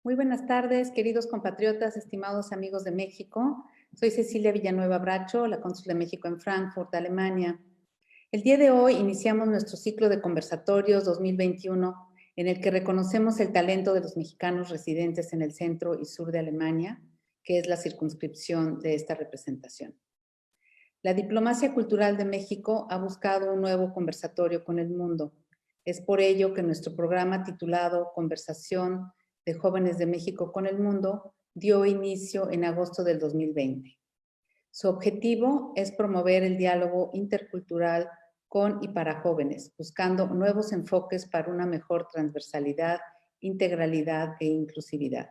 Muy buenas tardes, queridos compatriotas, estimados amigos de México. Soy Cecilia Villanueva Bracho, la cónsul de México en Frankfurt, Alemania. El día de hoy iniciamos nuestro ciclo de conversatorios 2021, en el que reconocemos el talento de los mexicanos residentes en el centro y sur de Alemania, que es la circunscripción de esta representación. La diplomacia cultural de México ha buscado un nuevo conversatorio con el mundo. Es por ello que nuestro programa titulado Conversación de Jóvenes de México con el Mundo dio inicio en agosto del 2020. Su objetivo es promover el diálogo intercultural con y para jóvenes, buscando nuevos enfoques para una mejor transversalidad, integralidad e inclusividad.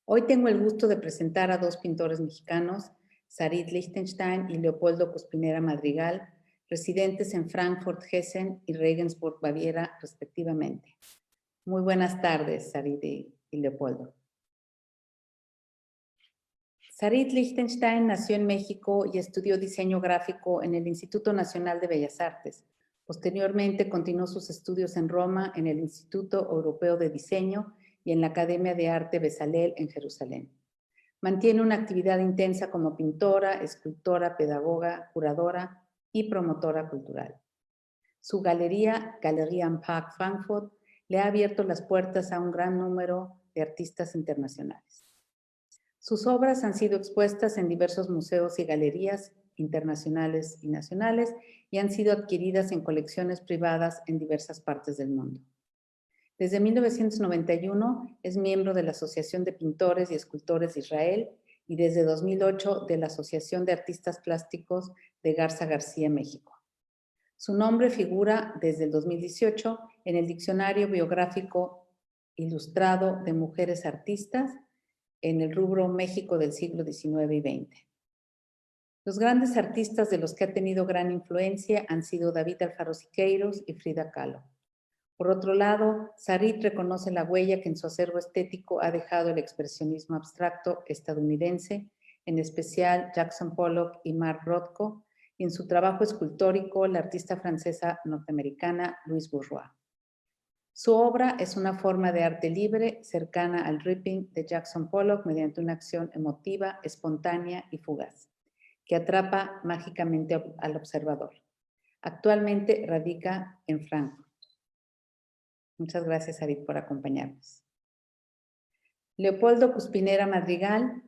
Hoy tengo el gusto de presentar a dos pintores mexicanos, Sarit Lichtenstein y Leopoldo Cuspinera Madrigal, residentes en Frankfurt, Hessen y Regensburg, Baviera, respectivamente. Muy buenas tardes, Sarit y Leopoldo. Sarit Lichtenstein nació en México y estudió diseño gráfico en el Instituto Nacional de Bellas Artes. Posteriormente continuó sus estudios en Roma, en el Instituto Europeo de Diseño y en la Academia de Arte Bezalel en Jerusalén. Mantiene una actividad intensa como pintora, escultora, pedagoga, curadora y promotora cultural. Su galería, Galería am Park Frankfurt, le ha abierto las puertas a un gran número de artistas internacionales. Sus obras han sido expuestas en diversos museos y galerías internacionales y nacionales y han sido adquiridas en colecciones privadas en diversas partes del mundo. Desde 1991 es miembro de la Asociación de Pintores y Escultores de Israel y desde 2008 de la Asociación de Artistas Plásticos de Garza García, México. Su nombre figura desde el 2018 en el Diccionario Biográfico Ilustrado de Mujeres Artistas en el rubro México del siglo XIX y XX. Los grandes artistas de los que ha tenido gran influencia han sido David Alfaro Siqueiros y Frida Kahlo. Por otro lado, Sarit reconoce la huella que en su acervo estético ha dejado el expresionismo abstracto estadounidense, en especial Jackson Pollock y Mark Rothko, y en su trabajo escultórico la artista francesa norteamericana Louise Bourgeois. Su obra es una forma de arte libre, cercana al ripping de Jackson Pollock mediante una acción emotiva, espontánea y fugaz, que atrapa mágicamente al observador. Actualmente radica en Frankfurt. Muchas gracias, Sarit, por acompañarnos. Leopoldo Cuspinera Madrigal,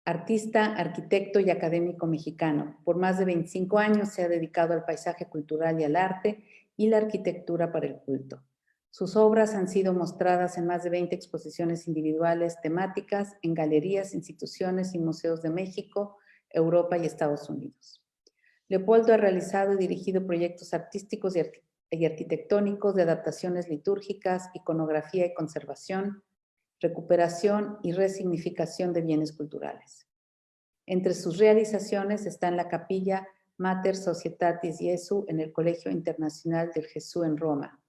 artista, arquitecto y académico mexicano. Por más de 25 años se ha dedicado al paisaje cultural y al arte y la arquitectura para el culto. Sus obras han sido mostradas en más de 20 exposiciones individuales temáticas en galerías, instituciones y museos de México, Europa y Estados Unidos. Leopoldo ha realizado y dirigido proyectos artísticos y arquitectónicos de adaptaciones litúrgicas, iconografía y conservación, recuperación y resignificación de bienes culturales. Entre sus realizaciones están la capilla Mater Societatis Jesu en el Colegio Internacional del Jesús en Roma,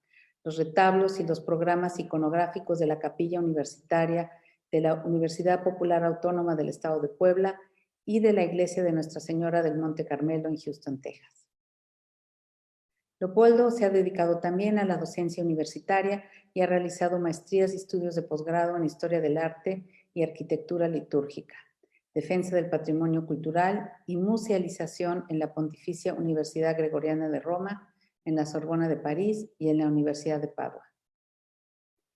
los retablos y los programas iconográficos de la Capilla Universitaria de la Universidad Popular Autónoma del Estado de Puebla y de la Iglesia de Nuestra Señora del Monte Carmelo en Houston, Texas. Leopoldo se ha dedicado también a la docencia universitaria y ha realizado maestrías y estudios de posgrado en Historia del Arte y Arquitectura Litúrgica, Defensa del Patrimonio Cultural y Musealización en la Pontificia Universidad Gregoriana de Roma, en la Sorbona de París y en la Universidad de Padua.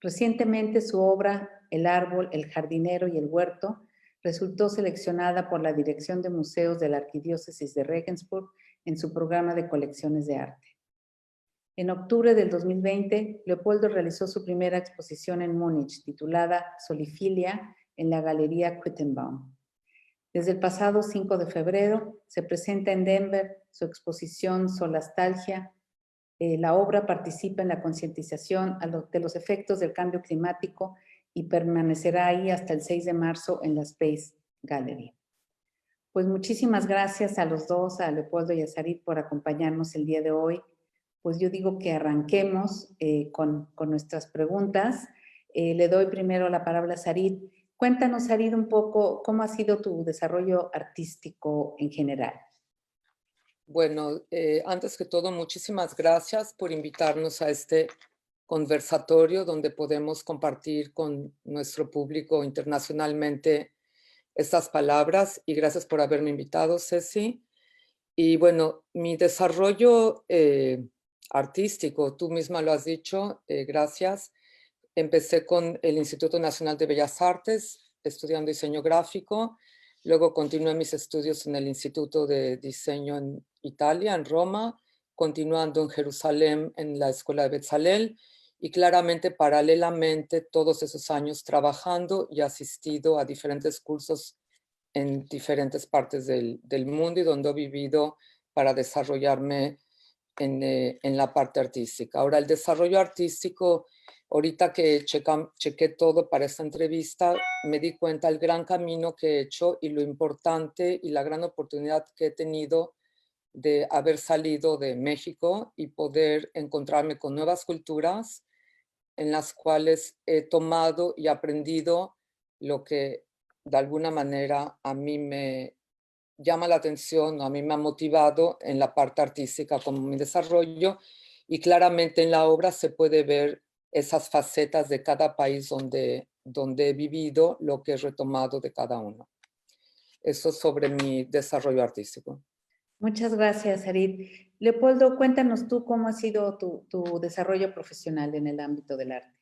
Recientemente su obra El árbol, el jardinero y el huerto resultó seleccionada por la Dirección de Museos de la Arquidiócesis de Regensburg en su programa de colecciones de arte. En octubre del 2020, Leopoldo realizó su primera exposición en Múnich, titulada Solifilia, en la Galería Quittenbaum. Desde el pasado 5 de febrero se presenta en Denver su exposición Solastalgia. La obra participa en la concientización de los efectos del cambio climático y permanecerá ahí hasta el 6 de marzo en la Space Gallery. Pues muchísimas gracias a los dos, a Leopoldo y a Sarit, por acompañarnos el día de hoy. Pues yo digo que arranquemos con nuestras preguntas. Le doy primero la palabra a Sarit. Cuéntanos, Sarit, un poco cómo ha sido tu desarrollo artístico en general. Bueno, antes que todo, muchísimas gracias por invitarnos a este conversatorio donde podemos compartir con nuestro público internacionalmente estas palabras, y gracias por haberme invitado, Ceci. Y bueno, mi desarrollo artístico, tú misma lo has dicho, gracias. Empecé con el Instituto Nacional de Bellas Artes, estudiando diseño gráfico. Luego continué mis estudios en el Instituto de Diseño en Italia, en Roma, continuando en Jerusalén en la Escuela de Bezalel, y claramente paralelamente todos esos años trabajando y asistido a diferentes cursos en diferentes partes del mundo y donde he vivido para desarrollarme en la parte artística. Ahora, el desarrollo artístico, ahorita que chequé todo para esta entrevista, me di cuenta del gran camino que he hecho y lo importante y la gran oportunidad que he tenido de haber salido de México y poder encontrarme con nuevas culturas en las cuales he tomado y aprendido lo que de alguna manera a mí me llama la atención, a mí me ha motivado en la parte artística como mi desarrollo, y claramente en la obra se puede ver esas facetas de cada país donde he vivido, lo que he retomado de cada uno. Eso sobre mi desarrollo artístico. Muchas gracias, Arit. Leopoldo, cuéntanos tú cómo ha sido tu desarrollo profesional en el ámbito del arte.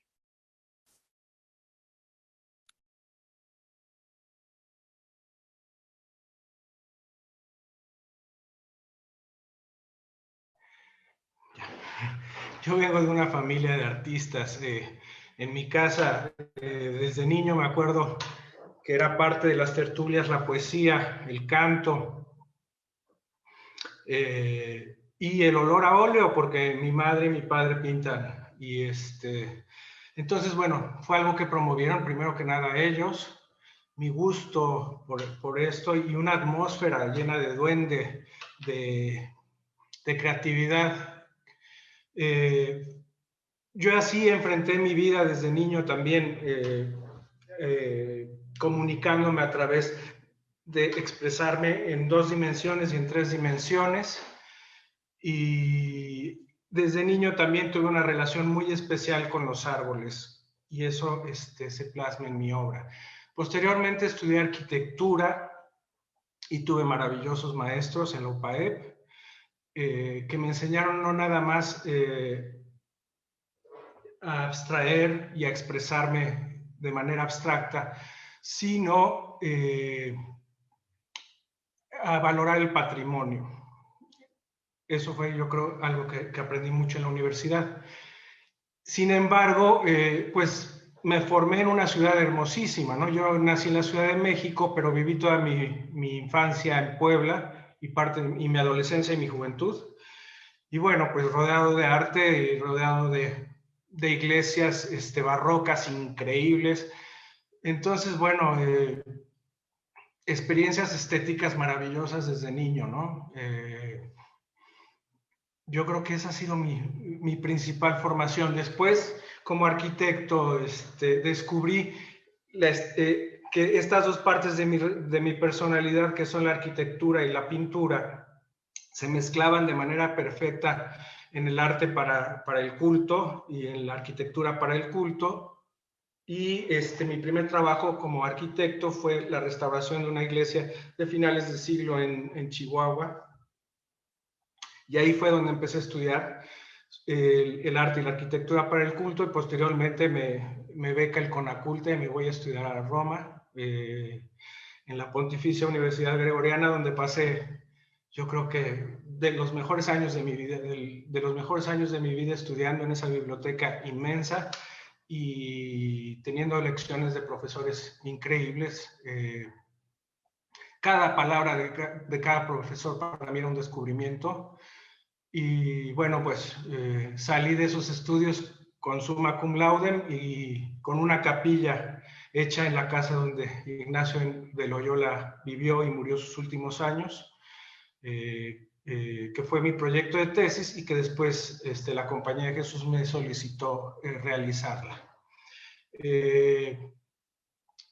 Yo vengo de una familia de artistas. En mi casa, desde niño me acuerdo que era parte de las tertulias la poesía, el canto y el olor a óleo, porque mi madre y mi padre pintan. Y entonces, bueno, fue algo que promovieron primero que nada ellos, mi gusto por esto y una atmósfera llena de duende, de creatividad. Yo así enfrenté mi vida desde niño también, comunicándome a través de expresarme en 2 dimensiones y en 3 dimensiones. Y desde niño también tuve una relación muy especial con los árboles, y eso se plasma en mi obra. Posteriormente estudié arquitectura y tuve maravillosos maestros en la UPAEP, que me enseñaron no nada más a abstraer y a expresarme de manera abstracta, sino a valorar el patrimonio. Eso fue, yo creo, algo que aprendí mucho en la universidad. Sin embargo, pues me formé en una ciudad hermosísima, ¿no? Yo nací en la Ciudad de México, pero viví toda mi infancia en Puebla y mi adolescencia y mi juventud. Y bueno, pues rodeado de arte y rodeado de iglesias barrocas increíbles. Entonces, bueno, experiencias estéticas maravillosas desde niño, ¿no? Yo creo que esa ha sido mi principal formación. Después, como arquitecto, descubrí que estas 2 partes de mi personalidad, que son la arquitectura y la pintura, se mezclaban de manera perfecta en el arte para el culto y en la arquitectura para el culto. Y mi primer trabajo como arquitecto fue la restauración de una iglesia de finales de siglo en Chihuahua. Y ahí fue donde empecé a estudiar el arte y la arquitectura para el culto, y posteriormente me beca el CONACULTE y me voy a estudiar a Roma, en la Pontificia Universidad Gregoriana, donde pasé, yo creo que de los mejores años de mi vida, estudiando en esa biblioteca inmensa y teniendo lecciones de profesores increíbles. Cada palabra de cada profesor para mí era un descubrimiento. Y bueno, pues salí de esos estudios con summa cum laude y con una capilla hecha en la casa donde Ignacio de Loyola vivió y murió sus últimos años, que fue mi proyecto de tesis y que después la Compañía de Jesús me solicitó realizarla.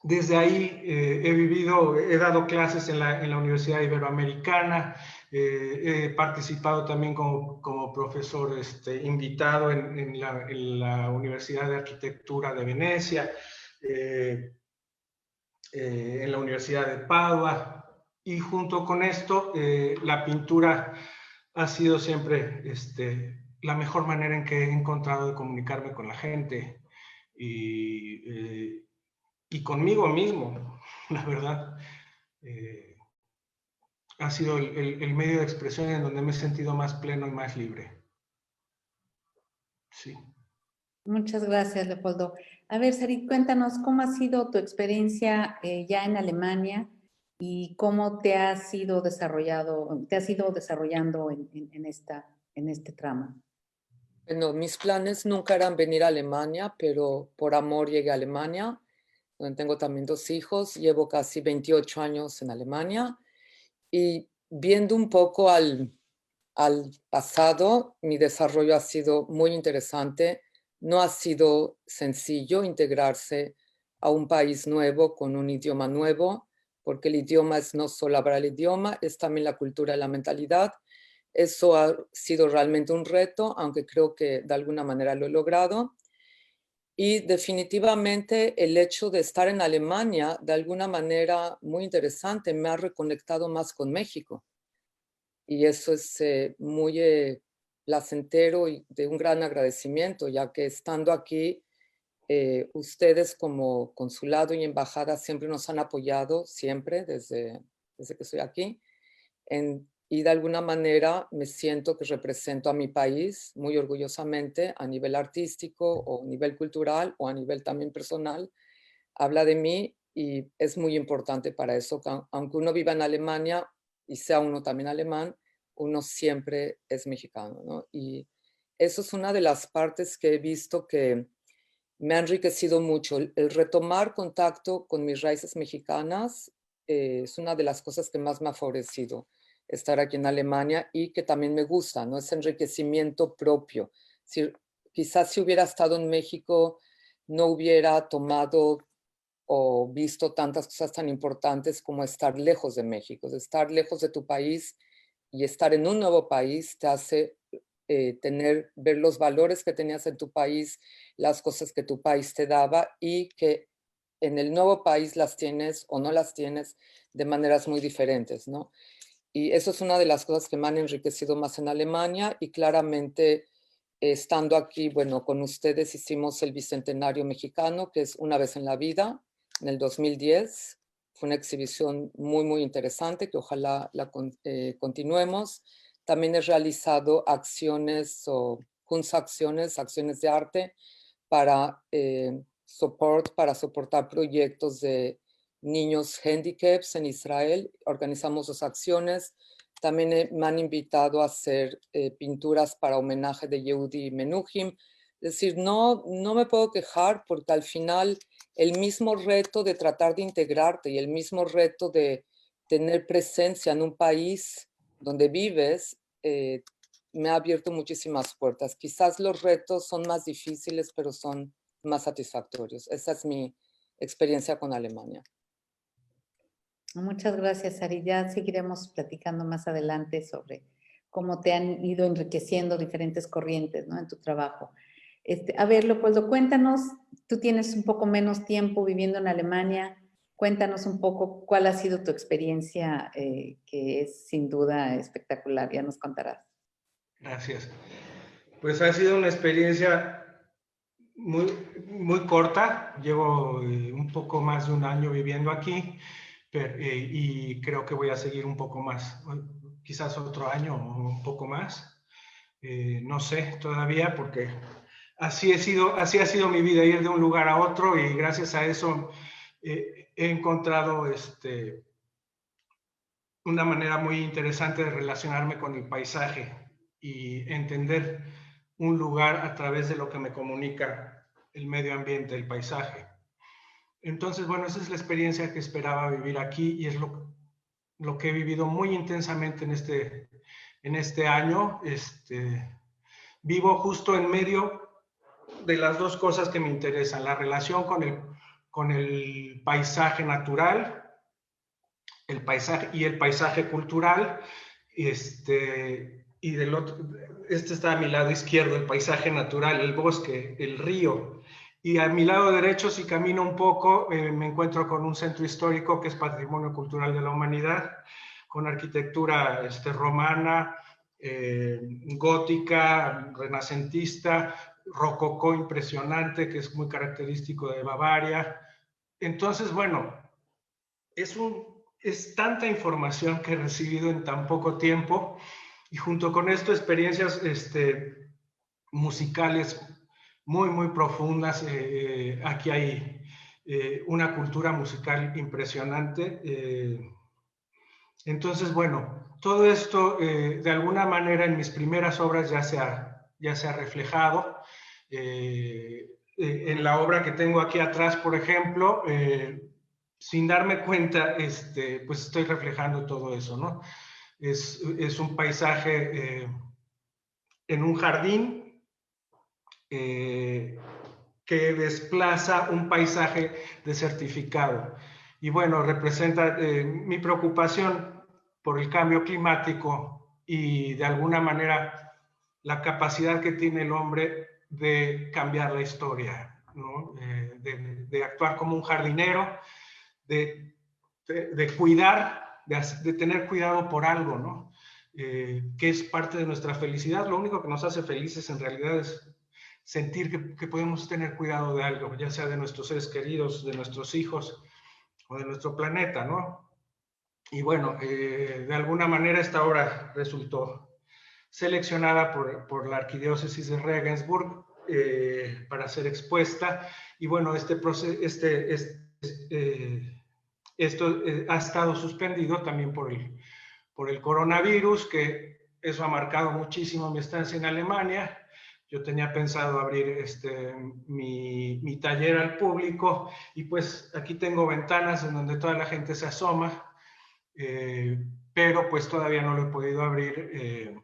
Desde ahí he dado clases en la Universidad Iberoamericana, He participado también como profesor invitado en la Universidad de Arquitectura de Venecia, en la Universidad de Padua, y junto con esto la pintura ha sido siempre la mejor manera en que he encontrado de comunicarme con la gente y conmigo mismo, la verdad. Ha sido el medio de expresión en donde me he sentido más pleno y más libre. Sí. Muchas gracias, Leopoldo. A ver, Sarit, cuéntanos cómo ha sido tu experiencia ya en Alemania y cómo te has ido desarrollando en este tramo. Bueno, mis planes nunca eran venir a Alemania, pero por amor llegué a Alemania, donde tengo también 2 hijos. Llevo casi 28 años en Alemania y viendo un poco al pasado, mi desarrollo ha sido muy interesante. No ha sido sencillo integrarse a un país nuevo con un idioma nuevo, porque el idioma es no solo hablar el idioma, es también la cultura y la mentalidad. Eso ha sido realmente un reto, aunque creo que de alguna manera lo he logrado. Y definitivamente el hecho de estar en Alemania, de alguna manera muy interesante, me ha reconectado más con México. Y eso es muy placentero y de un gran agradecimiento, ya que estando aquí, ustedes como consulado y embajada siempre nos han apoyado, siempre, desde que estoy aquí. Y de alguna manera me siento que represento a mi país muy orgullosamente a nivel artístico o a nivel cultural o a nivel también personal. Habla de mí y es muy importante para eso, que aunque uno viva en Alemania y sea uno también alemán, uno siempre es mexicano, ¿no? Y eso es una de las partes que he visto que me ha enriquecido mucho. El retomar contacto con mis raíces mexicanas es una de las cosas que más me ha favorecido estar aquí en Alemania y que también me gusta, ¿no? Ese enriquecimiento propio. Quizás si hubiera estado en México no hubiera tomado o visto tantas cosas tan importantes como estar lejos de México. Estar lejos de tu país y estar en un nuevo país te hace ver los valores que tenías en tu país, las cosas que tu país te daba y que en el nuevo país las tienes o no las tienes de maneras muy diferentes, ¿no? Y eso es una de las cosas que me han enriquecido más en Alemania y claramente estando aquí, bueno, con ustedes hicimos el Bicentenario Mexicano, que es una vez en la vida, en el 2010. Fue una exhibición muy, muy interesante que ojalá la continuemos. También he realizado acciones o acciones de arte para soportar proyectos de niños handicaps en Israel. Organizamos 2 acciones. También me han invitado a hacer pinturas para homenaje de Yehudi Menuhin. Es decir, no me puedo quejar porque al final el mismo reto de tratar de integrarte y el mismo reto de tener presencia en un país donde vives me ha abierto muchísimas puertas. Quizás los retos son más difíciles, pero son más satisfactorios. Esa es mi experiencia con Alemania. Muchas gracias, Ari. Ya seguiremos platicando más adelante sobre cómo te han ido enriqueciendo diferentes corrientes, ¿no? En tu trabajo. A ver, Leopoldo, cuéntanos, tú tienes un poco menos tiempo viviendo en Alemania. Cuéntanos un poco cuál ha sido tu experiencia, que es sin duda espectacular. Ya nos contarás. Gracias. Pues ha sido una experiencia muy, muy corta. Llevo un poco más de un año viviendo aquí y creo que voy a seguir un poco más, quizás otro año o un poco más. No sé todavía porque así ha sido mi vida, ir de un lugar a otro y gracias a eso he encontrado una manera muy interesante de relacionarme con el paisaje y entender un lugar a través de lo que me comunica el medio ambiente, el paisaje. Entonces, bueno, esa es la experiencia que esperaba vivir aquí y es lo que he vivido muy intensamente en este año. Vivo justo en medio de las 2 cosas que me interesan, la relación con el paisaje natural, el paisaje cultural, y del otro, está a mi lado izquierdo, el paisaje natural, el bosque, el río. Y a mi lado derecho, si camino un poco, me encuentro con un centro histórico que es Patrimonio Cultural de la Humanidad, con arquitectura romana, gótica, renacentista, rococó impresionante, que es muy característico de Bavaria. Entonces, bueno, es tanta información que he recibido en tan poco tiempo, y junto con esto experiencias musicales muy, muy profundas. Aquí hay una cultura musical impresionante. Entonces, bueno, todo esto de alguna manera en mis primeras obras ya se ha reflejado. En la obra que tengo aquí atrás, por ejemplo, sin darme cuenta, pues estoy reflejando todo eso, ¿no? Es un paisaje en un jardín que desplaza un paisaje desertificado. Y bueno, representa mi preocupación por el cambio climático y de alguna manera la capacidad que tiene el hombre de cambiar la historia, ¿no? De actuar como un jardinero, de cuidar, de tener cuidado por algo, ¿no? Que es parte de nuestra felicidad. Lo único que nos hace felices en realidad es sentir que podemos tener cuidado de algo, ya sea de nuestros seres queridos, de nuestros hijos o de nuestro planeta, ¿no? Y bueno, de alguna manera esta obra resultó seleccionada por la Arquidiócesis de Regensburg para ser expuesta. Y bueno, esto ha estado suspendido también por el coronavirus, que eso ha marcado muchísimo mi estancia en Alemania. Yo tenía pensado abrir mi taller al público, y pues aquí tengo ventanas en donde toda la gente se asoma, pero pues todavía no lo he podido abrir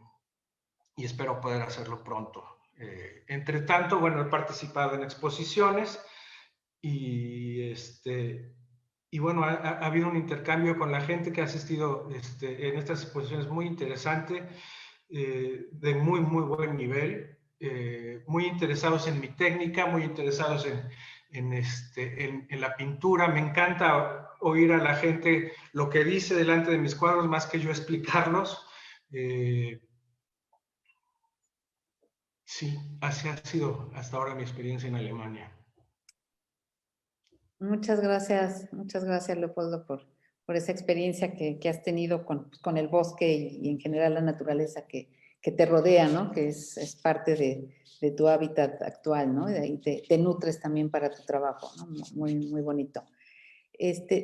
y espero poder hacerlo pronto. Entre tanto, bueno, he participado en exposiciones y y bueno, ha habido un intercambio con la gente que ha asistido en estas exposiciones muy interesante, de muy, muy buen nivel, muy interesados en mi técnica, muy interesados en la pintura. Me encanta oír a la gente lo que dice delante de mis cuadros, más que yo explicarlos. Sí, así ha sido hasta ahora mi experiencia en Alemania. Muchas gracias Leopoldo por esa experiencia que has tenido con el bosque y en general la naturaleza que te rodea, ¿no? Que es parte de tu hábitat actual, ¿no? Y te nutres también para tu trabajo, ¿no? Muy, muy bonito.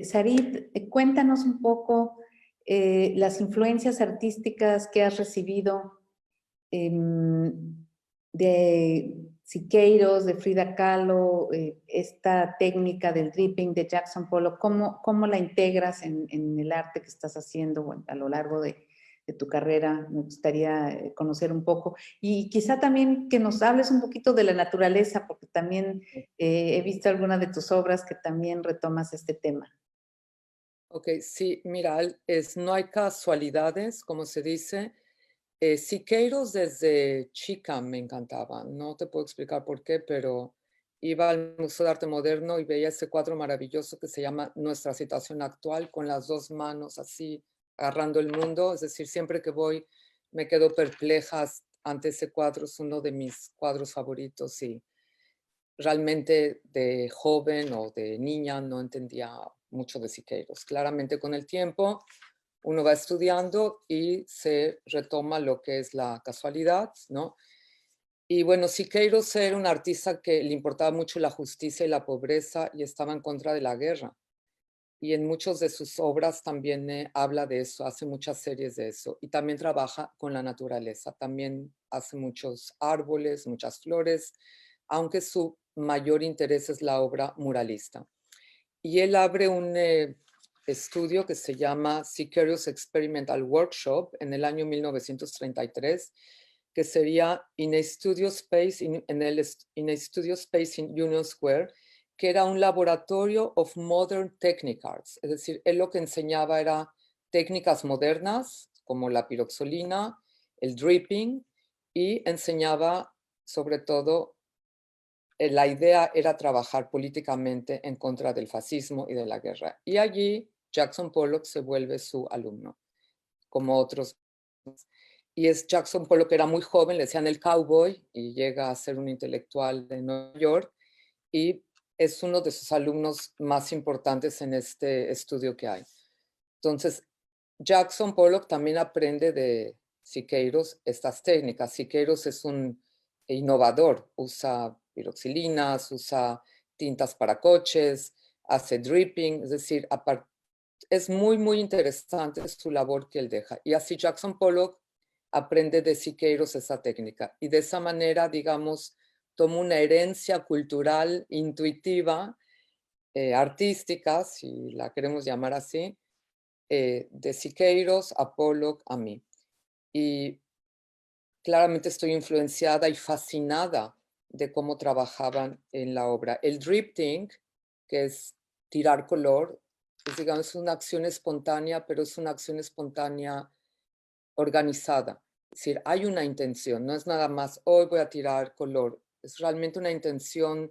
Sarit, cuéntanos un poco las influencias artísticas que has recibido de Siqueiros, de Frida Kahlo, esta técnica del dripping de Jackson Pollock, ¿cómo la integras en el arte que estás haciendo bueno, a lo largo de tu carrera? Me gustaría conocer un poco. Y quizá también que nos hables un poquito de la naturaleza, porque también he visto algunas de tus obras que también retomas este tema. Ok, sí, mira, no hay casualidades, como se dice. Siqueiros desde chica me encantaba. No te puedo explicar por qué, pero iba al Museo de Arte Moderno y veía ese cuadro maravilloso que se llama Nuestra situación actual, con las dos manos así agarrando el mundo. Es decir, siempre que voy me quedo perpleja ante ese cuadro. Es uno de mis cuadros favoritos y realmente de joven o de niña no entendía mucho de Siqueiros. Claramente con el tiempo uno va estudiando y se retoma lo que es la casualidad, ¿no? Y bueno, Siqueiros era un artista que le importaba mucho la justicia y la pobreza y estaba en contra de la guerra. Y en muchas de sus obras también habla de eso, hace muchas series de eso. Y también trabaja con la naturaleza, también hace muchos árboles, muchas flores, aunque su mayor interés es la obra muralista. Y él abre un estudio que se llama Siqueiros Experimental Workshop en el año 1933, que sería in a Studio Space in Union Square, que era un laboratorio of modern technic arts. Es decir, él lo que enseñaba era técnicas modernas, como la piroxolina, el dripping, y enseñaba sobre todo, la idea era trabajar políticamente en contra del fascismo y de la guerra. Y allí Jackson Pollock se vuelve su alumno, como otros. Y es Jackson Pollock, que era muy joven, le decían el cowboy, y llega a ser un intelectual de Nueva York, y es uno de sus alumnos más importantes en este estudio que hay. Entonces, Jackson Pollock también aprende de Siqueiros estas técnicas. Siqueiros es un innovador, usa piroxilinas, usa tintas para coches, hace dripping, es decir, es muy, muy interesante su labor que él deja. Y así Jackson Pollock aprende de Siqueiros esa técnica. Y de esa manera, digamos, toma una herencia cultural, intuitiva, artística, si la queremos llamar así, de Siqueiros a Pollock a mí. Y claramente estoy influenciada y fascinada de cómo trabajaban en la obra. El drifting, que es tirar color, es, digamos, una acción espontánea, pero es una acción espontánea organizada. Es decir, hay una intención, no es nada más, hoy voy a tirar color. Es realmente una intención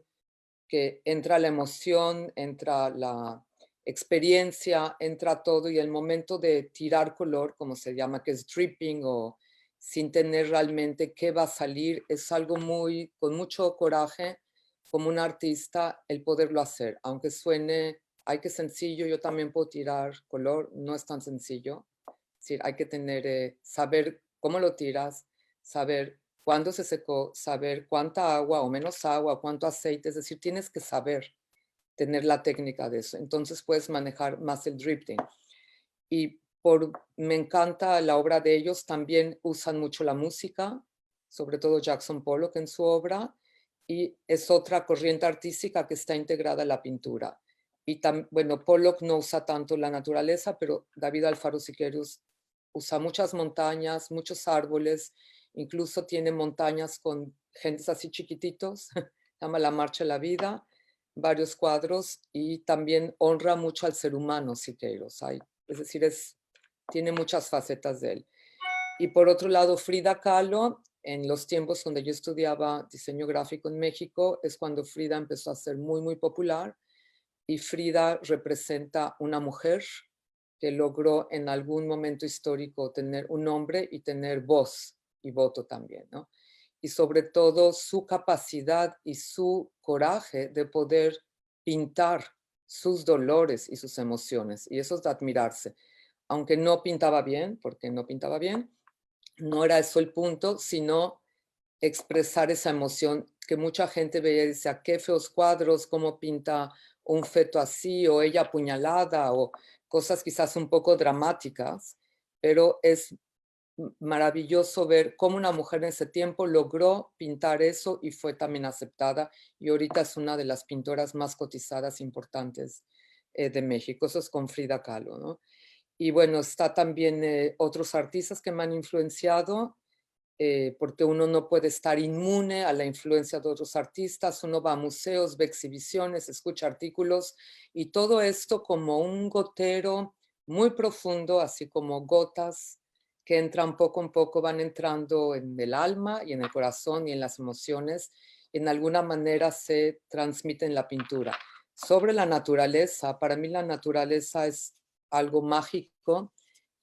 que entra la emoción, entra la experiencia, entra todo, y el momento de tirar color, como se llama, que es dripping, o sin tener realmente qué va a salir, es algo muy, con mucho coraje, como un artista, el poderlo hacer, aunque suene, ay, qué sencillo, yo también puedo tirar color, no es tan sencillo. Es decir, hay que tener, saber cómo lo tiras, saber cuándo se secó, saber cuánta agua o menos agua, cuánto aceite, es decir, tienes que saber tener la técnica de eso. Entonces puedes manejar más el drifting. Y me encanta la obra de ellos, también usan mucho la música, sobre todo Jackson Pollock en su obra, y es otra corriente artística que está integrada a la pintura. Y bueno, Pollock no usa tanto la naturaleza, pero David Alfaro Siqueiros usa muchas montañas, muchos árboles, incluso tiene montañas con gentes así chiquititos, llama La Marcha de la Vida, varios cuadros, y también honra mucho al ser humano Siqueiros. Es decir, tiene muchas facetas de él. Y por otro lado, Frida Kahlo, en los tiempos donde yo estudiaba diseño gráfico en México, es cuando Frida empezó a ser muy, muy popular. Y Frida representa una mujer que logró en algún momento histórico tener un nombre y tener voz y voto también, ¿no? Y sobre todo su capacidad y su coraje de poder pintar sus dolores y sus emociones. Y eso es de admirarse. Aunque no pintaba bien, porque no pintaba bien, no era eso el punto, sino expresar esa emoción que mucha gente veía y decía, qué feos cuadros, cómo pinta un feto así, o ella apuñalada, o cosas quizás un poco dramáticas, pero es maravilloso ver cómo una mujer en ese tiempo logró pintar eso y fue también aceptada, y ahorita es una de las pintoras más cotizadas importantes de México. Eso es con Frida Kahlo, ¿no? Y bueno, está también otros artistas que me han influenciado, porque uno no puede estar inmune a la influencia de otros artistas. Uno va a museos, ve exhibiciones, escucha artículos, y todo esto como un gotero muy profundo, así como gotas que entran poco a poco, van entrando en el alma y en el corazón y en las emociones, y en alguna manera se transmite en la pintura. Sobre la naturaleza, para mí la naturaleza es algo mágico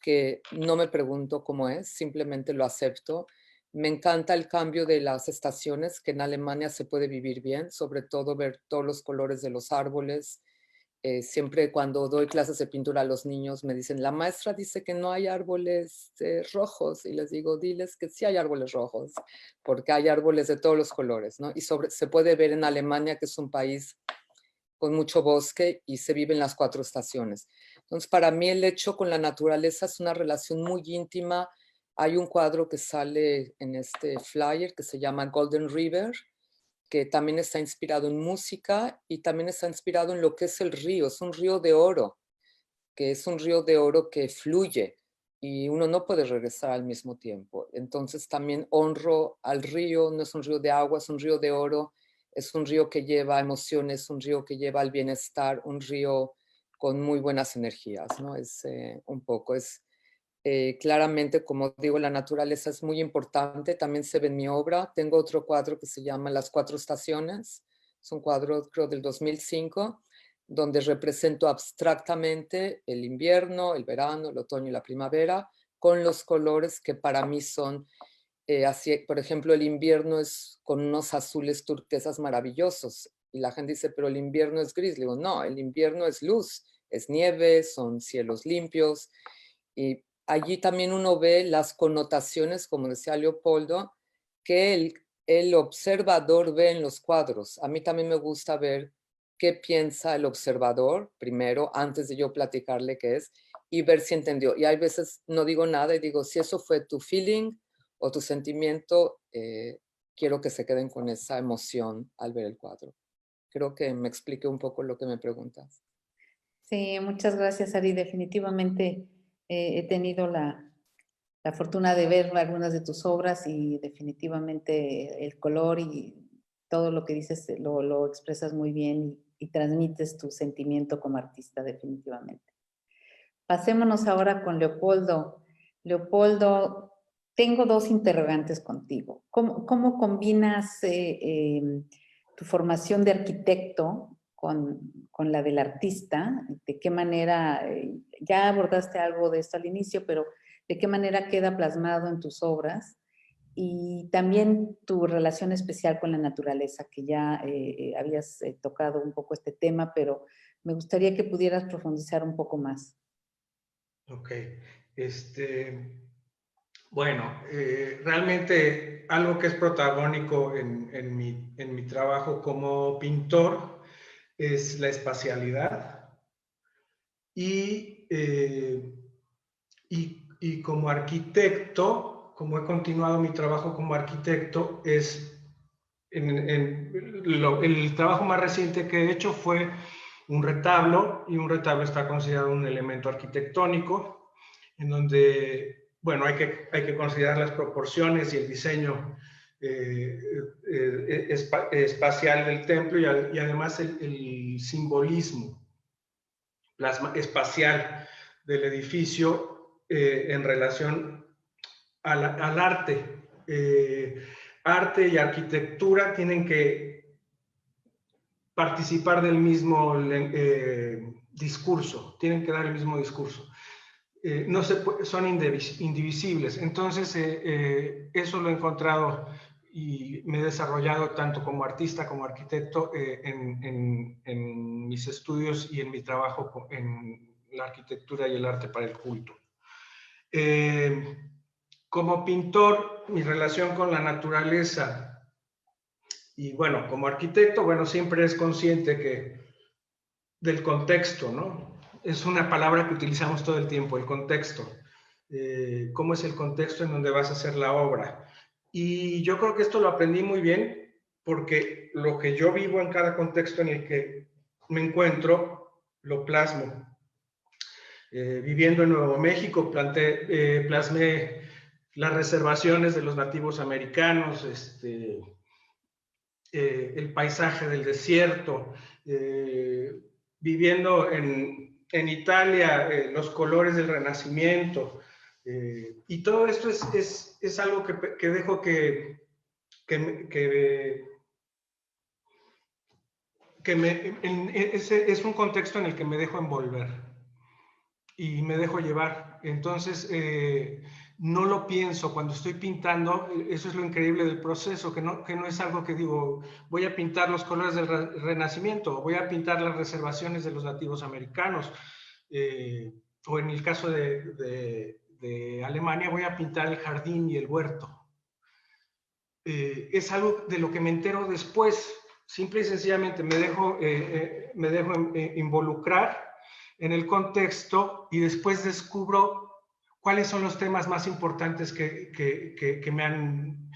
que no me pregunto cómo es, simplemente lo acepto. Me encanta el cambio de las estaciones, que en Alemania se puede vivir bien, sobre todo ver todos los colores de los árboles. Siempre cuando doy clases de pintura a los niños me dicen, la maestra dice que no hay árboles rojos, y les digo, diles que sí hay árboles rojos, porque hay árboles de todos los colores, ¿no? Y se puede ver en Alemania, que es un país con mucho bosque y se vive en las 4 estaciones. Entonces, para mí el hecho con la naturaleza es una relación muy íntima. Hay un cuadro que sale en este flyer que se llama Golden River, que también está inspirado en música y también está inspirado en lo que es el río. Es un río de oro, que es un río de oro que fluye y uno no puede regresar al mismo tiempo. Entonces también honro al río, no es un río de agua, es un río de oro, es un río que lleva emociones, un río que lleva al bienestar, un río con muy buenas energías, ¿no? Es un poco, Claramente, como digo, la naturaleza es muy importante, también se ve en mi obra. Tengo otro cuadro que se llama Las Cuatro Estaciones, es un cuadro creo del 2005, donde represento abstractamente el invierno, el verano, el otoño y la primavera, con los colores que para mí son, así, por ejemplo, el invierno es con unos azules turquesas maravillosos, y la gente dice, pero el invierno es gris. Le digo, no, el invierno es luz, es nieve, son cielos limpios, y allí también uno ve las connotaciones, como decía Leopoldo, que el observador ve en los cuadros. A mí también me gusta ver qué piensa el observador primero, antes de yo platicarle qué es, y ver si entendió. Y hay veces no digo nada y digo, si eso fue tu feeling o tu sentimiento, quiero que se queden con esa emoción al ver el cuadro. Creo que me expliqué un poco lo que me preguntas. Sí, muchas gracias, Ari. Definitivamente he tenido la fortuna de ver algunas de tus obras y definitivamente el color y todo lo que dices lo expresas muy bien y transmites tu sentimiento como artista, definitivamente. Pasémonos ahora con Leopoldo. Leopoldo, tengo dos interrogantes contigo. ¿Cómo combinas tu formación de arquitecto con la del artista? ¿De qué manera, ya abordaste algo de esto al inicio, pero de qué manera queda plasmado en tus obras? Y también tu relación especial con la naturaleza, que ya habías tocado un poco este tema, pero me gustaría que pudieras profundizar un poco más. Ok, bueno, realmente algo que es protagónico en mi trabajo como pintor es la espacialidad y, y como arquitecto, como he continuado mi trabajo como arquitecto, es el trabajo más reciente que he hecho fue un retablo, y un retablo está considerado un elemento arquitectónico, en donde, bueno, hay que considerar las proporciones y el diseño espacial del templo y además el simbolismo espacial del edificio en relación al arte. Arte y arquitectura tienen que participar del mismo discurso, tienen que dar el mismo discurso. No son indivisibles. Entonces, eso lo he encontrado y me he desarrollado tanto como artista como arquitecto en mis estudios y en mi trabajo en la arquitectura y el arte para el culto. Como pintor, mi relación con la naturaleza y bueno, como arquitecto, bueno, siempre es consciente del contexto, ¿no? Es una palabra que utilizamos todo el tiempo, el contexto. ¿Cómo es el contexto en donde vas a hacer la obra? Y yo creo que esto lo aprendí muy bien porque lo que yo vivo en cada contexto en el que me encuentro, lo plasmo. Viviendo en Nuevo México, plasmé las reservaciones de los nativos americanos, el paisaje del desierto, viviendo en Italia, los colores del Renacimiento, y todo esto es algo que dejo es un contexto en el que me dejo envolver y me dejo llevar. Entonces, no lo pienso cuando estoy pintando. Eso es lo increíble del proceso, que no es algo que digo, voy a pintar los colores del Renacimiento, voy a pintar las reservaciones de los nativos americanos, o en el caso de Alemania, voy a pintar el jardín y el huerto. Es algo de lo que me entero después. Simple y sencillamente me dejo involucrar en el contexto y después descubro cuáles son los temas más importantes que me han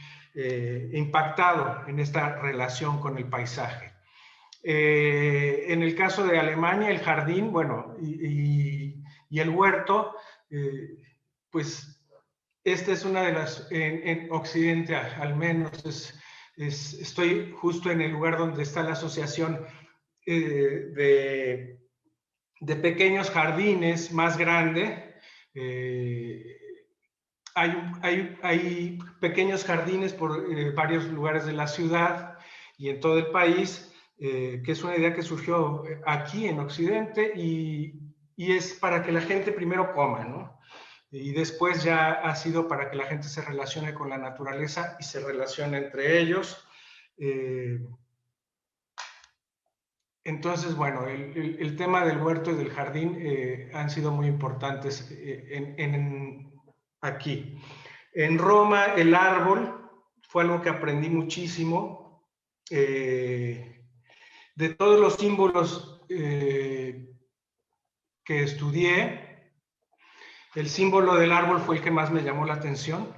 impactado en esta relación con el paisaje. En el caso de Alemania, el jardín, bueno, y el huerto, pues esta es una de las, en Occidente al menos, estoy justo en el lugar donde está la asociación de pequeños jardines más grande, hay pequeños jardines por varios lugares de la ciudad y en todo el país, que es una idea que surgió aquí en Occidente y es para que la gente primero coma, ¿no? Y después ya ha sido para que la gente se relacione con la naturaleza y se relacione entre ellos. Entonces, bueno, el tema del huerto y del jardín han sido muy importantes aquí. En Roma, el árbol fue algo que aprendí muchísimo. De todos los símbolos que estudié, el símbolo del árbol fue el que más me llamó la atención.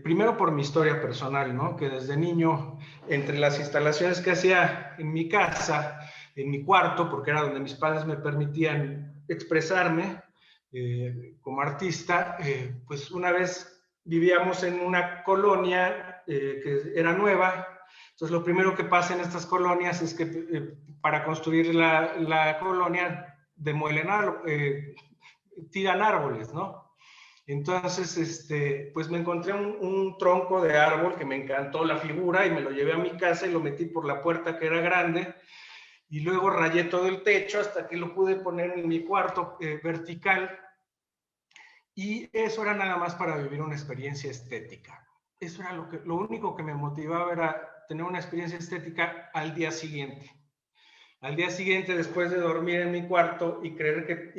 Primero por mi historia personal, ¿no? Que desde niño, entre las instalaciones que hacía en mi casa, en mi cuarto, porque era donde mis padres me permitían expresarme como artista, pues una vez vivíamos en una colonia que era nueva. Entonces lo primero que pasa en estas colonias es que para construir la colonia demuelen tiran árboles, ¿no? Entonces, pues me encontré un tronco de árbol que me encantó la figura y me lo llevé a mi casa y lo metí por la puerta que era grande y luego rayé todo el techo hasta que lo pude poner en mi cuarto vertical y eso era nada más para vivir una experiencia estética. Eso era lo único que me motivaba, era tener una experiencia estética al día siguiente. Al día siguiente, después de dormir en mi cuarto y creer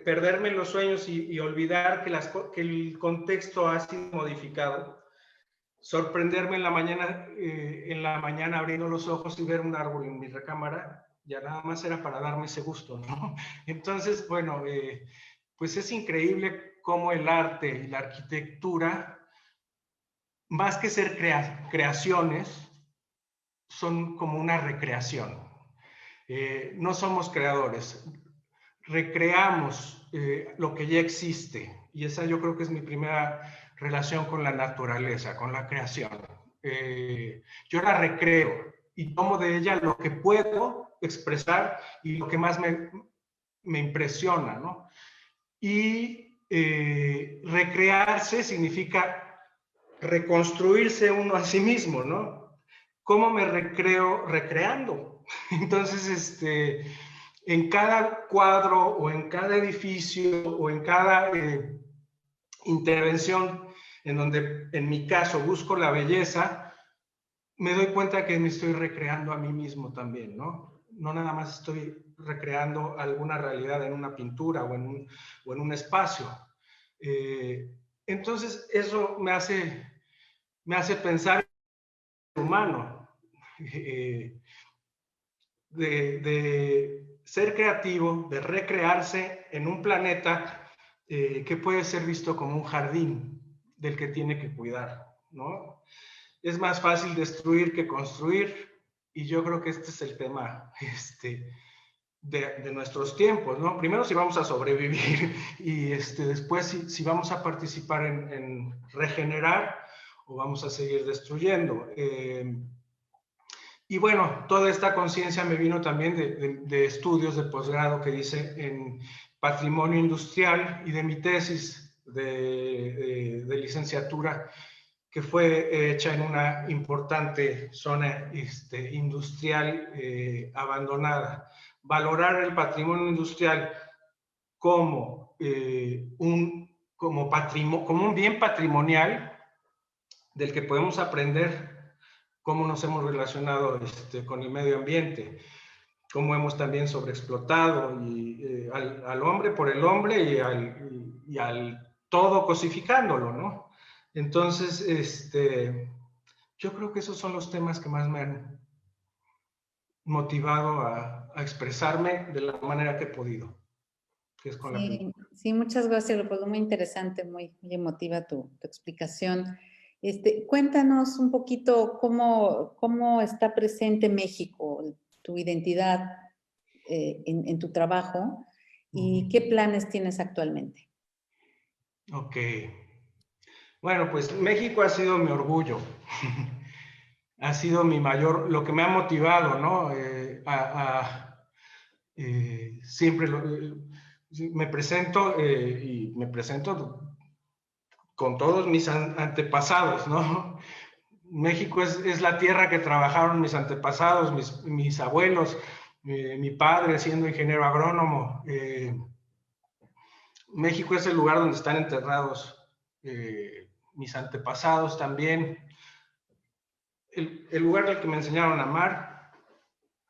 perderme en los sueños y olvidar que el contexto ha sido modificado, sorprenderme en la mañana abriendo los ojos y ver un árbol en mi recámara, ya nada más era para darme ese gusto, ¿no? Entonces, bueno, pues es increíble cómo el arte y la arquitectura, más que ser creaciones, son como una recreación. No somos creadores, recreamos lo que ya existe y esa yo creo que es mi primera relación con la naturaleza, con la creación. Yo la recreo y tomo de ella lo que puedo expresar y lo que más me impresiona, ¿no? Y recrearse significa reconstruirse uno a sí mismo, ¿no? ¿Cómo me recreo? Recreando. Entonces, en cada cuadro o en cada edificio o en cada intervención en donde, en mi caso, busco la belleza, me doy cuenta que me estoy recreando a mí mismo también, ¿no? No nada más estoy recreando alguna realidad en una pintura o en un espacio. Entonces, eso me hace pensar en el humano, de ser creativo, de recrearse en un planeta que puede ser visto como un jardín del que tiene que cuidar, ¿no? Es más fácil destruir que construir y yo creo que este es el tema de nuestros tiempos, ¿no? Primero si vamos a sobrevivir y después si vamos a participar en regenerar o vamos a seguir destruyendo. Y bueno, toda esta conciencia me vino también de estudios de posgrado que hice en patrimonio industrial y de mi tesis de licenciatura que fue hecha en una importante zona industrial abandonada. Valorar el patrimonio industrial como, como un bien patrimonial del que podemos aprender cómo nos hemos relacionado con el medio ambiente, cómo hemos también sobreexplotado al hombre por el hombre y al todo cosificándolo, ¿no? Entonces, yo creo que esos son los temas que más me han motivado a expresarme de la manera que he podido. Que es con sí, muchas gracias, Leopoldo. Muy interesante, muy emotiva tu explicación. Cuéntanos un poquito cómo está presente México, tu identidad en tu trabajo y qué planes tienes actualmente. Ok. Bueno, pues México ha sido mi orgullo. Ha sido mi mayor, lo que me ha motivado, ¿no? Siempre me presento y me presento con todos mis antepasados, ¿no? México es la tierra que trabajaron mis antepasados, mis abuelos, mi padre siendo ingeniero agrónomo. México es el lugar donde están enterrados mis antepasados también. El lugar del que me enseñaron a amar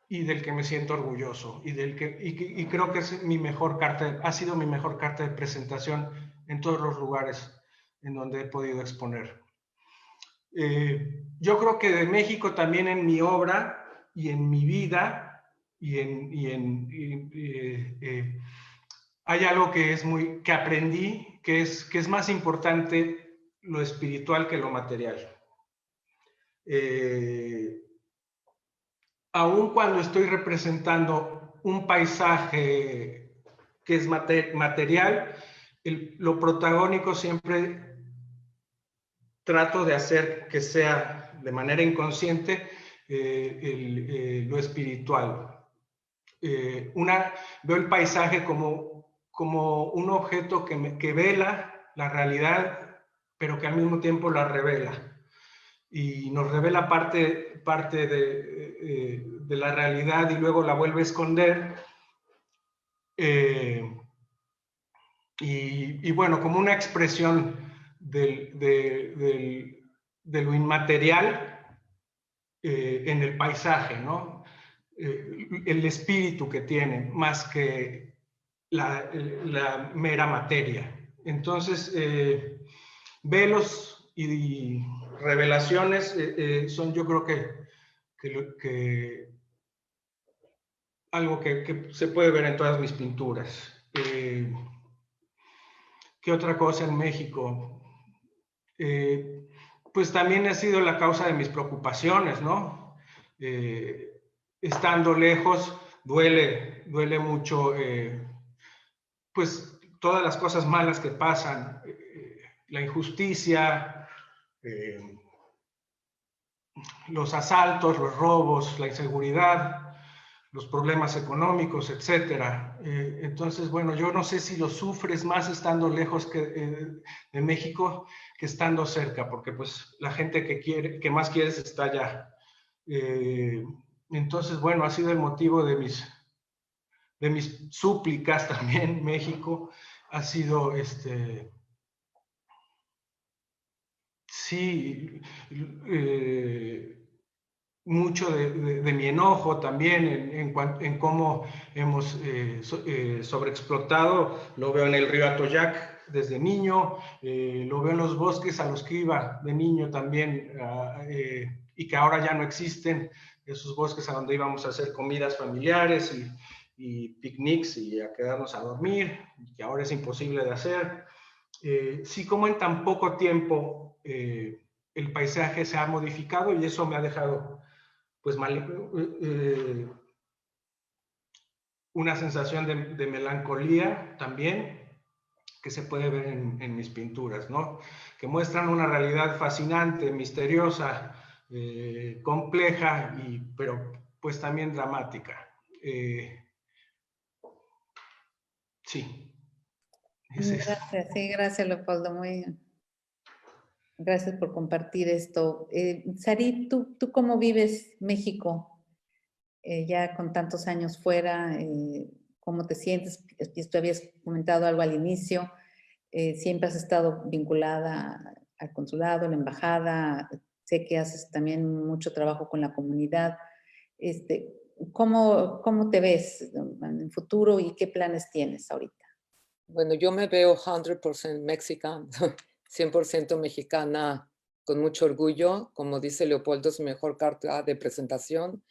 y del que me siento orgulloso y creo que es mi mejor carta, ha sido mi mejor carta de presentación en todos los lugares en donde he podido exponer. Yo creo que de México también en mi obra y en mi vida hay algo que aprendí, que es más importante lo espiritual que lo material. Aun cuando estoy representando un paisaje que es material, lo protagónico siempre trato de hacer que sea de manera inconsciente lo espiritual. Veo el paisaje como un objeto que vela la realidad, pero que al mismo tiempo la revela. Y nos revela parte de la realidad y luego la vuelve a esconder. Y bueno, como una expresión de lo inmaterial en el paisaje, ¿no? El espíritu que tiene, más que la mera materia. Entonces, velos y revelaciones son, yo creo que algo que se puede ver en todas mis pinturas. ¿Qué otra cosa en México? Pues también ha sido la causa de mis preocupaciones, ¿no? Estando lejos, duele mucho, pues todas las cosas malas que pasan, la injusticia, los asaltos, los robos, la inseguridad, los problemas económicos, etcétera. Entonces, bueno, yo no sé si lo sufres más estando lejos de México que estando cerca, porque pues la gente que más quieres está allá. Entonces, bueno, ha sido el motivo de mis súplicas también. México ha sido, sí, mucho de mi enojo también en cómo hemos sobreexplotado. Lo veo en el río Atoyac desde niño, lo veo en los bosques a los que iba de niño también y que ahora ya no existen, esos bosques a donde íbamos a hacer comidas familiares y picnics y a quedarnos a dormir, y que ahora es imposible de hacer. Sí, como en tan poco tiempo el paisaje se ha modificado y eso me ha dejado pues una sensación de melancolía también que se puede ver en mis pinturas, ¿no? Que muestran una realidad fascinante, misteriosa, compleja, pero pues también dramática. Sí. Gracias, sí, gracias, Leopoldo. Gracias por compartir esto. Sarit, ¿tú cómo vives México? Ya con tantos años fuera, ¿cómo te sientes? Tú habías comentado algo al inicio. Siempre has estado vinculada al consulado, a la embajada. Sé que haces también mucho trabajo con la comunidad. ¿Cómo te ves en el futuro y qué planes tienes ahorita? Bueno, yo me veo 100% mexicana, 100% mexicana, con mucho orgullo. Como dice Leopoldo, es mi mejor carta de presentación.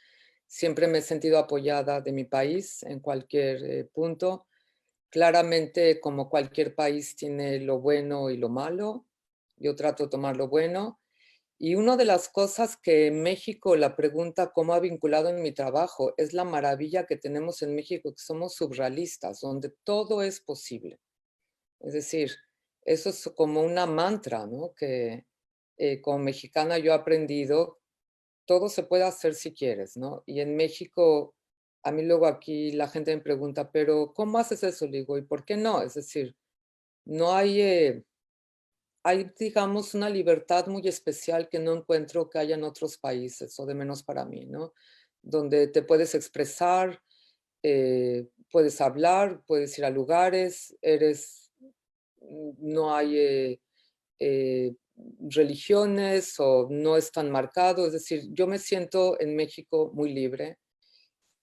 Siempre me he sentido apoyada de mi país en cualquier punto. Claramente, como cualquier país, tiene lo bueno y lo malo. Yo trato de tomar lo bueno. Y una de las cosas que México, la pregunta cómo ha vinculado en mi trabajo, es la maravilla que tenemos en México, que somos surrealistas, donde todo es posible. Es decir, eso es como una mantra, ¿no? Que como mexicana yo he aprendido, todo se puede hacer si quieres, ¿no? Y en México, a mí luego aquí la gente me pregunta, pero ¿cómo haces eso? Le digo, ¿y por qué no? Es decir, no hay hay, digamos, una libertad muy especial que no encuentro que haya en otros países, o de menos para mí, ¿no? Donde te puedes expresar, puedes hablar, puedes ir a lugares, no hay religiones o no es tan marcado. Es decir, yo me siento en México muy libre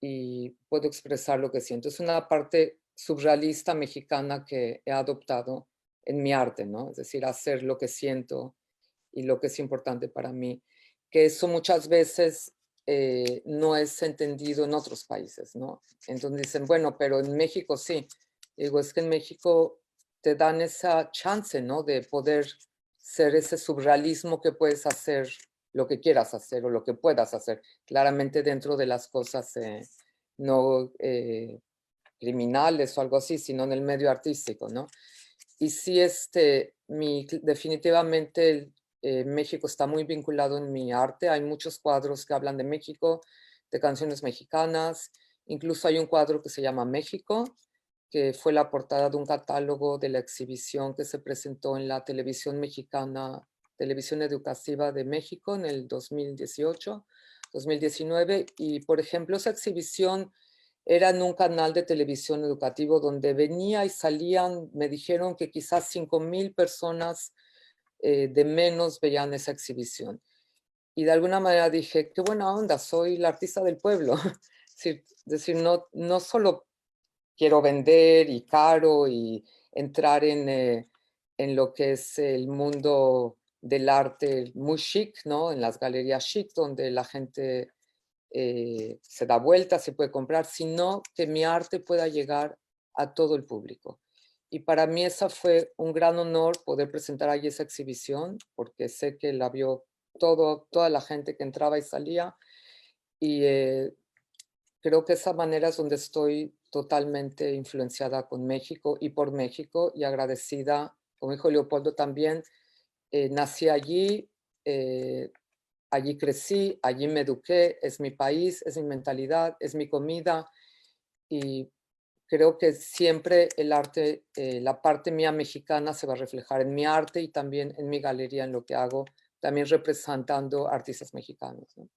y puedo expresar lo que siento. Es una parte surrealista mexicana que he adoptado en mi arte, ¿no? Es decir, hacer lo que siento y lo que es importante para mí, que eso muchas veces no es entendido en otros países, ¿no? Entonces dicen, bueno, pero en México sí. Digo, es que en México te dan esa chance, ¿no? De poder ser ese surrealismo que puedes hacer lo que quieras hacer o lo que puedas hacer, claramente dentro de las cosas no criminales o algo así, sino en el medio artístico, ¿no? Y sí, definitivamente México está muy vinculado en mi arte. Hay muchos cuadros que hablan de México, de canciones mexicanas. Incluso hay un cuadro que se llama México, que fue la portada de un catálogo de la exhibición que se presentó en la televisión mexicana, Televisión Educativa de México en el 2018, 2019. Y, por ejemplo, esa exhibición era en un canal de televisión educativo donde venía y salían, me dijeron que quizás 5,000 personas de menos veían esa exhibición. Y de alguna manera dije, qué buena onda, soy la artista del pueblo. Es decir, no solo quiero vender y caro y entrar en lo que es el mundo del arte muy chic, ¿no? En las galerías chic, donde la gente se da vuelta, se puede comprar, sino que mi arte pueda llegar a todo el público. Y para mí esa fue un gran honor poder presentar allí esa exhibición, porque sé que la vio toda la gente que entraba y salía. Y creo que esa manera es donde estoy totalmente influenciada con México y por México y agradecida, como dijo Leopoldo también, nací allí, allí crecí, allí me eduqué, es mi país, es mi mentalidad, es mi comida y creo que siempre el arte, la parte mía mexicana se va a reflejar en mi arte y también en mi galería, en lo que hago, también representando artistas mexicanos, ¿no?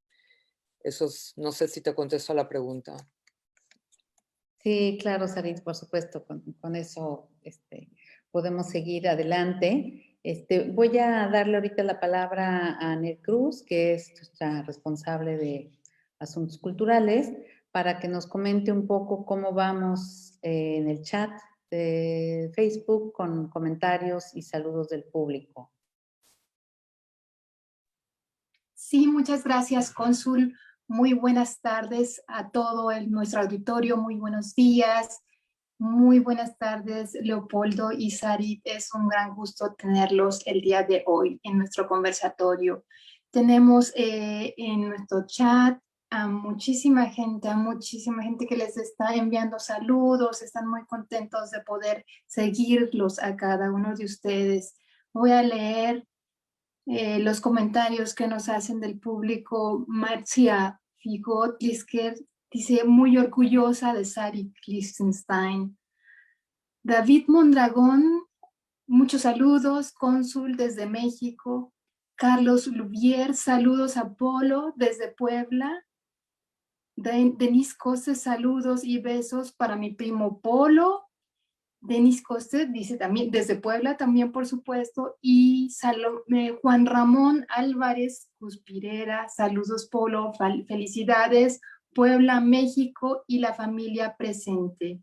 No sé si te contesto a la pregunta. Sí, claro, Sarit, por supuesto, con eso podemos seguir adelante. Voy a darle ahorita la palabra a Anel Cruz, que es nuestra responsable de Asuntos Culturales, para que nos comente un poco cómo vamos en el chat de Facebook con comentarios y saludos del público. Sí, muchas gracias, cónsul. Muy buenas tardes a todo nuestro auditorio. Muy buenos días. Muy buenas tardes, Leopoldo y Sarit. Es un gran gusto tenerlos el día de hoy en nuestro conversatorio. Tenemos en nuestro chat a muchísima gente que les está enviando saludos. Están muy contentos de poder seguirlos a cada uno de ustedes. Voy a leer los comentarios que nos hacen del público. Marcia Figot Lisker dice, muy orgullosa de Sarit Lichtenstein. David Mondragón, muchos saludos, cónsul desde México. Carlos Lubier, saludos a Polo desde Puebla. Denise Coste, saludos y besos para mi primo Polo. Denis Coste dice también, desde Puebla también, por supuesto, y Juan Ramón Álvarez Cuspirera, saludos Polo, felicidades, Puebla, México y la familia presente.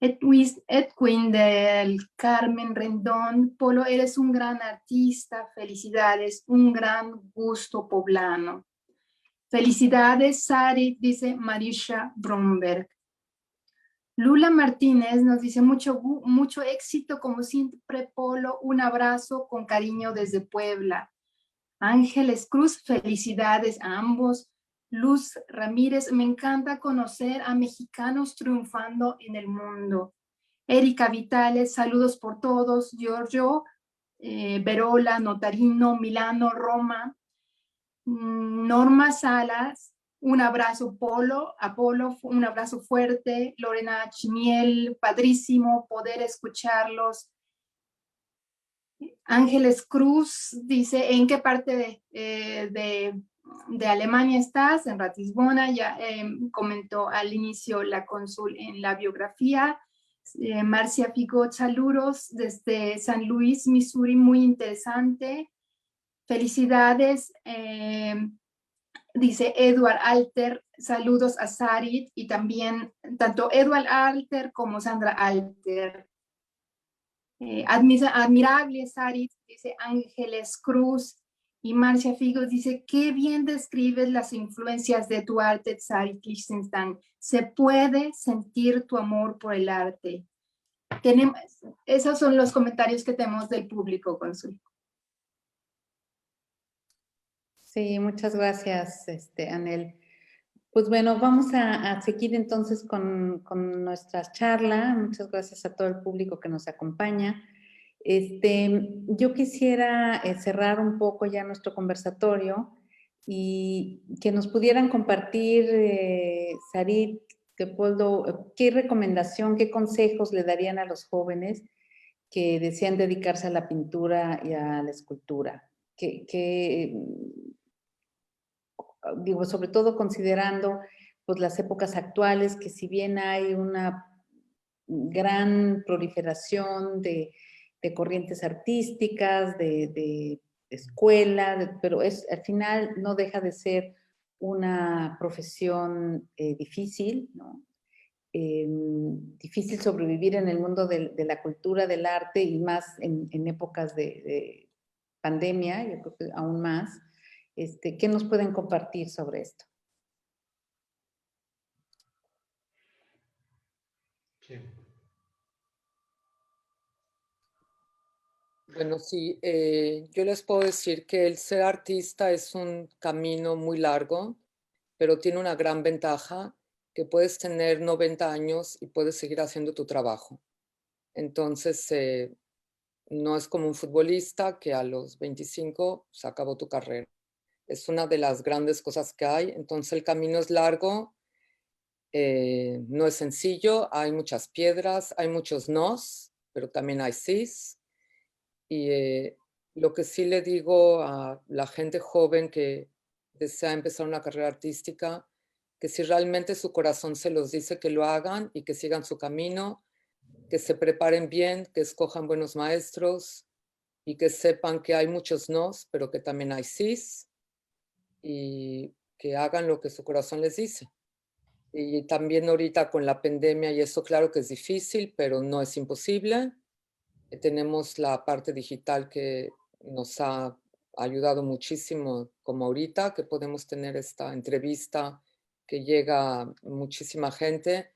Edwin del Carmen Rendón, Polo, eres un gran artista, felicidades, un gran gusto poblano. Felicidades, Sarit, dice Marisha Bromberg. Lula Martínez nos dice mucho éxito, como siempre, Polo, un abrazo con cariño desde Puebla. Ángeles Cruz, felicidades a ambos. Luz Ramírez, me encanta conocer a mexicanos triunfando en el mundo. Erika Vitales, saludos por todos. Giorgio, Verola, Notarino, Milano, Roma. Norma Salas, un abrazo Apolo, un abrazo fuerte. Lorena Chimiel, padrísimo poder escucharlos. Ángeles Cruz dice, ¿en qué parte de Alemania estás? En Ratisbona, ya comentó al inicio la cónsul en la biografía. Marcia Figot, saludos desde San Luis, Missouri, muy interesante. Felicidades. Dice Edward Alter, saludos a Sarit y también tanto Edward Alter como Sandra Alter. Admirable Sarit, dice Ángeles Cruz. Y Marcia Figo dice, qué bien describes las influencias de tu arte, Sarit Lichtenstein. Se puede sentir tu amor por el arte. Esos son los comentarios que tenemos del público, Cónsul. Sí, muchas gracias, Anel. Pues bueno, vamos a seguir entonces con nuestra charla. Muchas gracias a todo el público que nos acompaña. Yo quisiera cerrar un poco ya nuestro conversatorio y que nos pudieran compartir, Sarit, Leopoldo, qué recomendación, qué consejos le darían a los jóvenes que desean dedicarse a la pintura y a la escultura. Digo, sobre todo considerando pues, las épocas actuales, que si bien hay una gran proliferación de corrientes artísticas, de escuela, pero al final no deja de ser una profesión difícil, ¿no? Difícil sobrevivir en el mundo de la cultura, del arte y más en épocas de pandemia, yo creo que aún más. ¿Qué nos pueden compartir sobre esto? Sí. Bueno, sí, yo les puedo decir que el ser artista es un camino muy largo, pero tiene una gran ventaja, que puedes tener 90 años y puedes seguir haciendo tu trabajo. Entonces, no es como un futbolista que a los 25 se acabó tu carrera. Es una de las grandes cosas que hay. Entonces, el camino es largo, no es sencillo, hay muchas piedras, hay muchos nos, pero también hay sís. Y lo que sí le digo a la gente joven que desea empezar una carrera artística, que si realmente su corazón se los dice, que lo hagan y que sigan su camino, que se preparen bien, que escojan buenos maestros y que sepan que hay muchos nos, pero que también hay sís, y que hagan lo que su corazón les dice. Y también ahorita con la pandemia y eso, claro que es difícil, pero no es imposible. Tenemos la parte digital que nos ha ayudado muchísimo, como ahorita, que podemos tener esta entrevista que llega a muchísima gente.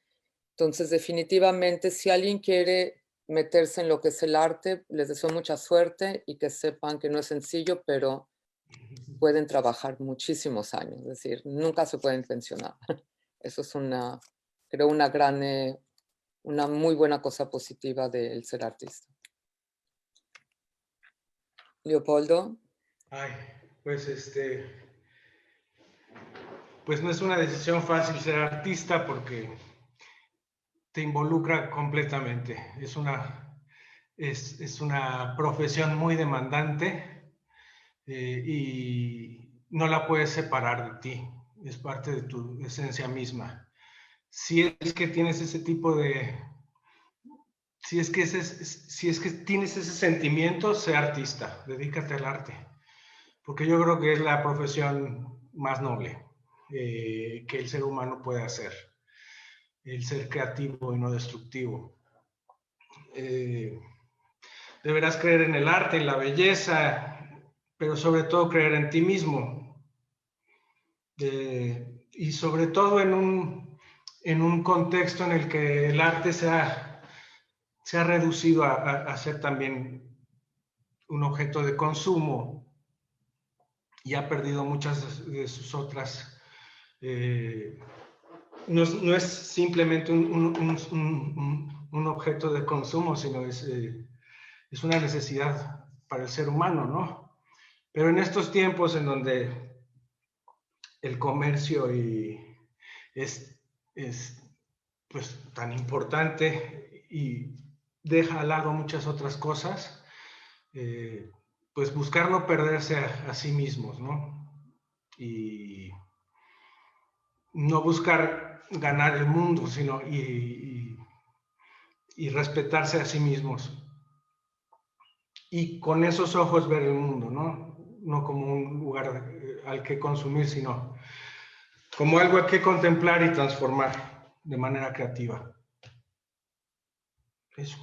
Entonces, definitivamente, si alguien quiere meterse en lo que es el arte, les deseo mucha suerte y que sepan que no es sencillo, pero pueden trabajar muchísimos años, es decir, nunca se pueden pensionar. Eso es creo, una muy buena cosa positiva del ser artista. Leopoldo. Ay, pues pues no es una decisión fácil ser artista porque te involucra completamente. Es una profesión muy demandante y no la puedes separar de ti. Es parte de tu esencia misma. Si es que tienes ese tipo de... Si es que tienes ese sentimiento, sé artista, dedícate al arte. Porque yo creo que es la profesión más noble que el ser humano puede hacer. El ser creativo y no destructivo. Deberás creer en el arte, en la belleza, pero sobre todo creer en ti mismo. Y sobre todo en un contexto en el que el arte se ha reducido a ser también un objeto de consumo y ha perdido muchas de sus otras... no es simplemente un objeto de consumo, sino es una necesidad para el ser humano, ¿no? Pero en estos tiempos en donde el comercio es pues tan importante y deja al lado muchas otras cosas, pues buscar no perderse a sí mismos, ¿no? Y no buscar ganar el mundo, sino y respetarse a sí mismos. Y con esos ojos ver el mundo, ¿no? No como un lugar al que consumir, sino como algo a que contemplar y transformar de manera creativa. Eso.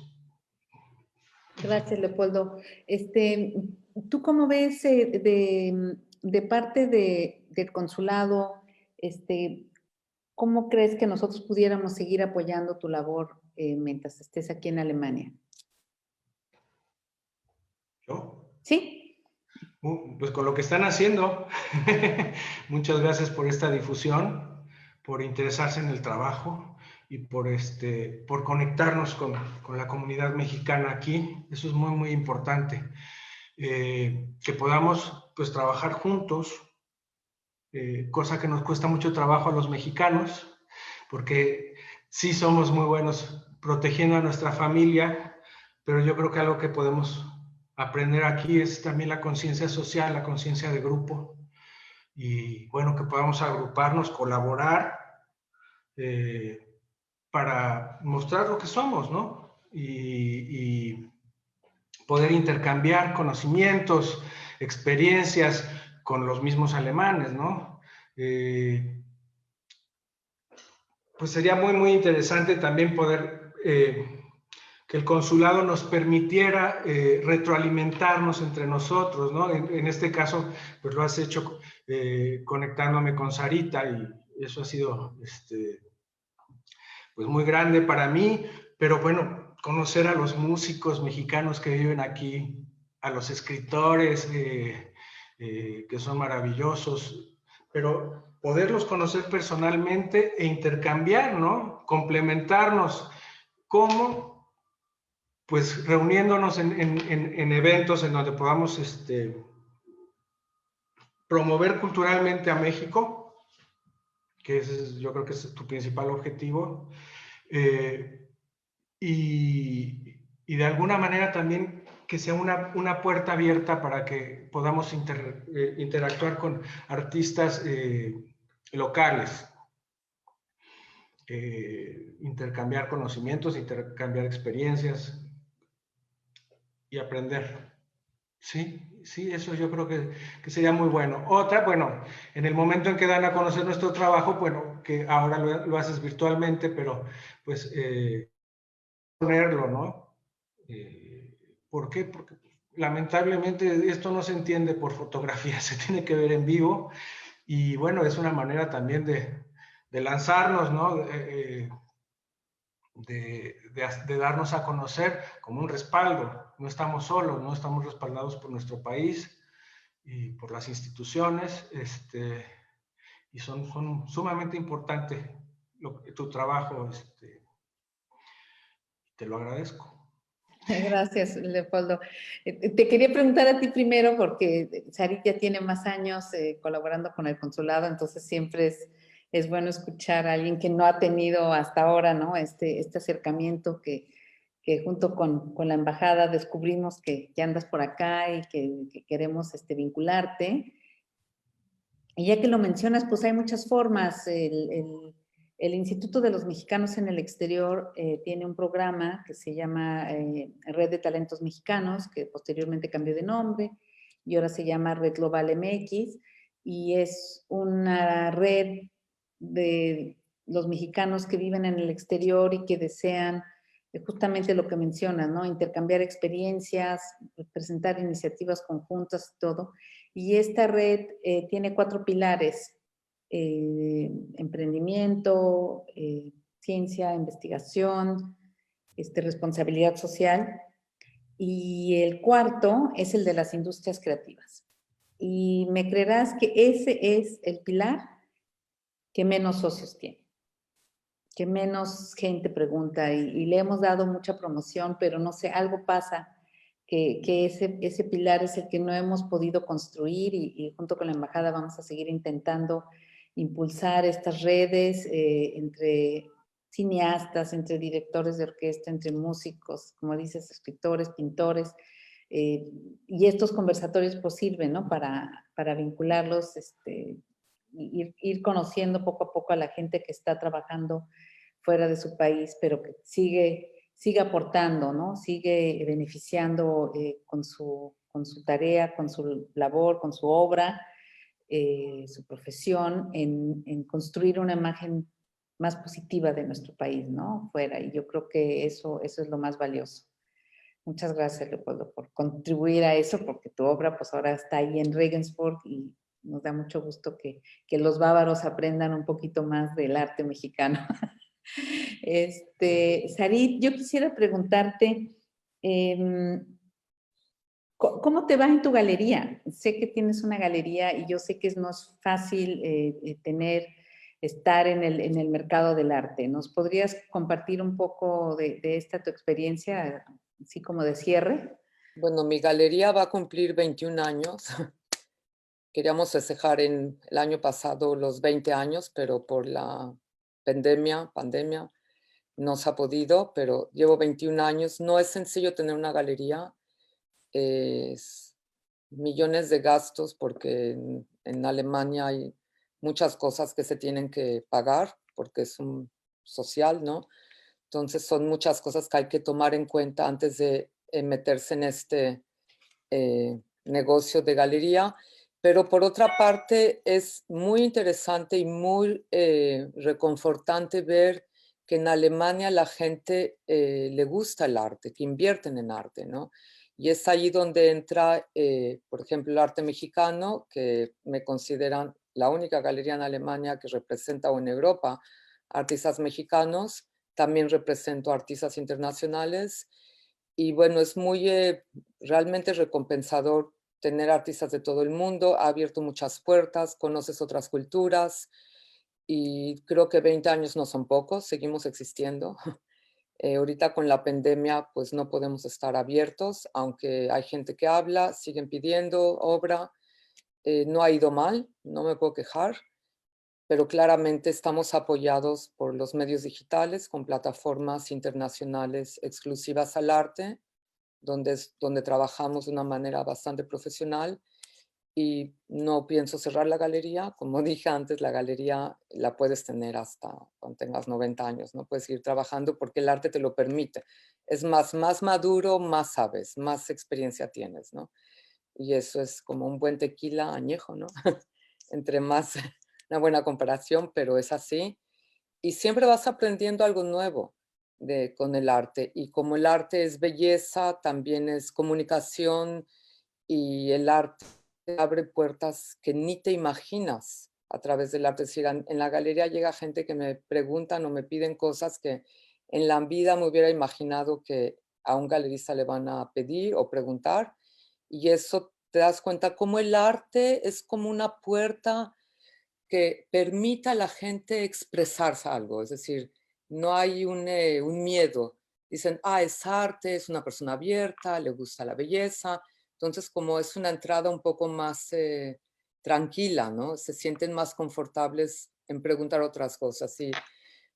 Gracias, Leopoldo. ¿Tú cómo ves de parte del consulado, cómo crees que nosotros pudiéramos seguir apoyando tu labor mientras estés aquí en Alemania? ¿Yo? Sí. Pues con lo que están haciendo. Muchas gracias por esta difusión, por interesarse en el trabajo y por conectarnos con la comunidad mexicana aquí. Eso es muy, muy importante. Que podamos pues trabajar juntos, cosa que nos cuesta mucho trabajo a los mexicanos, porque sí somos muy buenos protegiendo a nuestra familia, pero yo creo que algo que podemos aprender aquí es también la conciencia social, la conciencia de grupo, y bueno, que podamos agruparnos, colaborar para mostrar lo que somos, ¿no? Y poder intercambiar conocimientos, experiencias con los mismos alemanes, ¿no? Pues sería muy, muy interesante también poder que el consulado nos permitiera retroalimentarnos entre nosotros, ¿no? En este caso, pues lo has hecho conectándome con Sarita y eso ha sido pues muy grande para mí, pero bueno, conocer a los músicos mexicanos que viven aquí, a los escritores que son maravillosos, pero poderlos conocer personalmente e intercambiar, ¿no? Complementarnos. ¿Cómo? Pues reuniéndonos en eventos en donde podamos promover culturalmente a México, que yo creo que es tu principal objetivo, y de alguna manera también que sea una puerta abierta para que podamos interactuar con artistas locales, intercambiar conocimientos, intercambiar experiencias y aprender. Sí, sí, eso yo creo que sería muy bueno. Otra, bueno, en el momento en que dan a conocer nuestro trabajo, bueno, que ahora lo haces virtualmente, pero pues ponerlo, ¿no? ¿Por qué? Porque lamentablemente esto no se entiende por fotografía, se tiene que ver en vivo y bueno, es una manera también de lanzarnos, ¿no? De darnos a conocer como un respaldo. No estamos solos, no estamos respaldados por nuestro país y por las instituciones, y son sumamente importantes tu trabajo, te lo agradezco. Gracias, Leopoldo. Te quería preguntar a ti primero, porque Sarit ya tiene más años colaborando con el consulado, entonces siempre es bueno escuchar a alguien que no ha tenido hasta ahora, ¿no? Este acercamiento que junto con la embajada descubrimos que andas por acá y que queremos vincularte. Y ya que lo mencionas, pues hay muchas formas. El Instituto de los Mexicanos en el Exterior tiene un programa que se llama Red de Talentos Mexicanos, que posteriormente cambió de nombre y ahora se llama Red Global MX, y es una red de los mexicanos que viven en el exterior y que desean justamente lo que mencionas, ¿no? Intercambiar experiencias, presentar iniciativas conjuntas y todo. Y esta red tiene 4 pilares: emprendimiento, ciencia, investigación, responsabilidad social. Y el cuarto es el de las industrias creativas. Y me creerás que ese es el pilar que menos socios tiene, que menos gente pregunta, y le hemos dado mucha promoción, pero no sé, algo pasa que ese pilar es el que no hemos podido construir, y junto con la embajada vamos a seguir intentando impulsar estas redes entre cineastas, entre directores de orquesta, entre músicos, como dices, escritores, pintores, Y estos conversatorios pues sirven, ¿no? Para vincularlos, ir conociendo poco a poco a la gente que está trabajando fuera de su país, pero que sigue aportando, ¿no? Sigue beneficiando con su tarea, con su labor, con su obra, su profesión, en construir una imagen más positiva de nuestro país, ¿no? Fuera. Y yo creo que eso es lo más valioso. Muchas gracias, Leopoldo, por contribuir a eso, porque tu obra pues ahora está ahí en Regensburg y nos da mucho gusto que los bávaros aprendan un poquito más del arte mexicano. Sarit, yo quisiera preguntarte, ¿cómo te va en tu galería? Sé que tienes una galería y yo sé que no es fácil estar en el mercado del arte. ¿Nos podrías compartir un poco de esta tu experiencia, así como de cierre? Bueno, mi galería va a cumplir 21 años. Queríamos festejar el año pasado los 20 años, pero por la pandemia, no se ha podido, pero llevo 21 años. No es sencillo tener una galería, es millones de gastos porque en Alemania hay muchas cosas que se tienen que pagar porque es un social, ¿no? Entonces son muchas cosas que hay que tomar en cuenta antes de meterse en este negocio de galería. Pero por otra parte es muy interesante y muy reconfortante ver que en Alemania la gente le gusta el arte, que invierten en arte, ¿no? Y es ahí donde entra, por ejemplo, el arte mexicano, que me consideran la única galería en Alemania que representa, o en Europa, artistas mexicanos. También represento artistas internacionales. Y bueno, es muy realmente recompensador tener artistas de todo el mundo. Ha abierto muchas puertas, conoces otras culturas. Y creo que 20 años no son pocos, seguimos existiendo. Ahorita con la pandemia pues no podemos estar abiertos, aunque hay gente que habla, siguen pidiendo obra. No ha ido mal, no me puedo quejar, pero claramente estamos apoyados por los medios digitales con plataformas internacionales exclusivas al arte, donde trabajamos de una manera bastante profesional. Y no pienso cerrar la galería. Como dije antes, la galería la puedes tener hasta cuando tengas 90 años, ¿no? Puedes seguir trabajando porque el arte te lo permite. Es más maduro, más sabes, más experiencia tienes, ¿no? Y eso es como un buen tequila añejo, ¿no? Entre más, una buena comparación, pero es así. Y siempre vas aprendiendo algo nuevo con el arte. Y como el arte es belleza, también es comunicación, y el arte abre puertas que ni te imaginas a través del arte. Es decir, en la galería llega gente que me preguntan o me piden cosas que en la vida me hubiera imaginado que a un galerista le van a pedir o preguntar. Y eso te das cuenta cómo el arte es como una puerta que permita a la gente expresarse algo. Es decir, no hay un miedo. Dicen, es arte, es una persona abierta, le gusta la belleza. Entonces, como es una entrada un poco más tranquila, ¿no? Se sienten más confortables en preguntar otras cosas. Y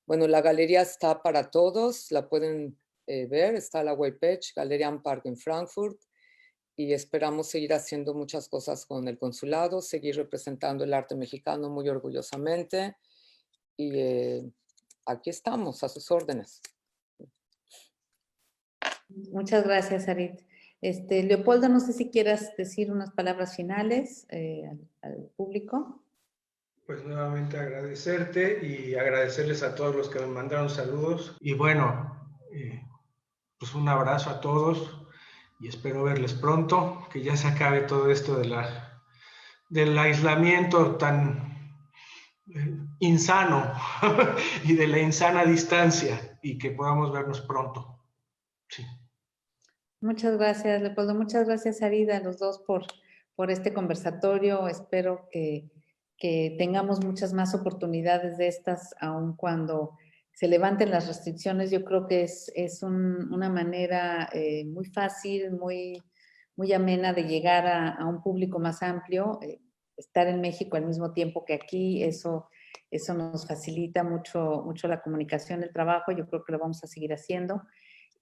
bueno, la galería está para todos, la pueden ver, está la webpage, Galeria am Park en Frankfurt. Y esperamos seguir haciendo muchas cosas con el consulado, seguir representando el arte mexicano muy orgullosamente. Y aquí estamos, a sus órdenes. Muchas gracias, Sarit. Leopoldo, no sé si quieras decir unas palabras finales al público. Pues nuevamente agradecerte y agradecerles a todos los que me mandaron saludos. Y bueno, pues un abrazo a todos y espero verles pronto, que ya se acabe todo esto del aislamiento tan insano y de la insana distancia y que podamos vernos pronto. Sí. Muchas gracias, Leopoldo. Muchas gracias, Sarida, a los dos por este conversatorio. Espero que tengamos muchas más oportunidades de estas, aun cuando se levanten las restricciones. Yo creo que es una manera muy fácil, muy amena de llegar a un público más amplio. Estar en México al mismo tiempo que aquí, eso nos facilita mucho la comunicación, el trabajo. Yo creo que lo vamos a seguir haciendo.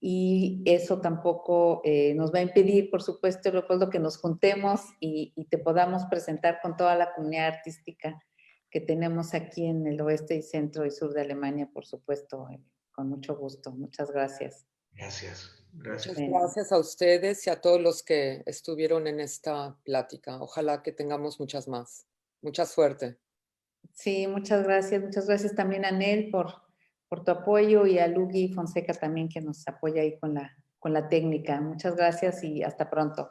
y eso tampoco nos va a impedir, por supuesto, Leopoldo, que nos juntemos y te podamos presentar con toda la comunidad artística que tenemos aquí en el oeste y centro y sur de Alemania, por supuesto, con mucho gusto. Muchas gracias. Gracias. Muchas Bueno. gracias a ustedes y a todos los que estuvieron en esta plática. Ojalá que tengamos muchas más. Mucha suerte. Sí, muchas gracias. Muchas gracias también a Nel por tu apoyo y a Lugi Fonseca también que nos apoya ahí con la técnica. Muchas gracias y hasta pronto.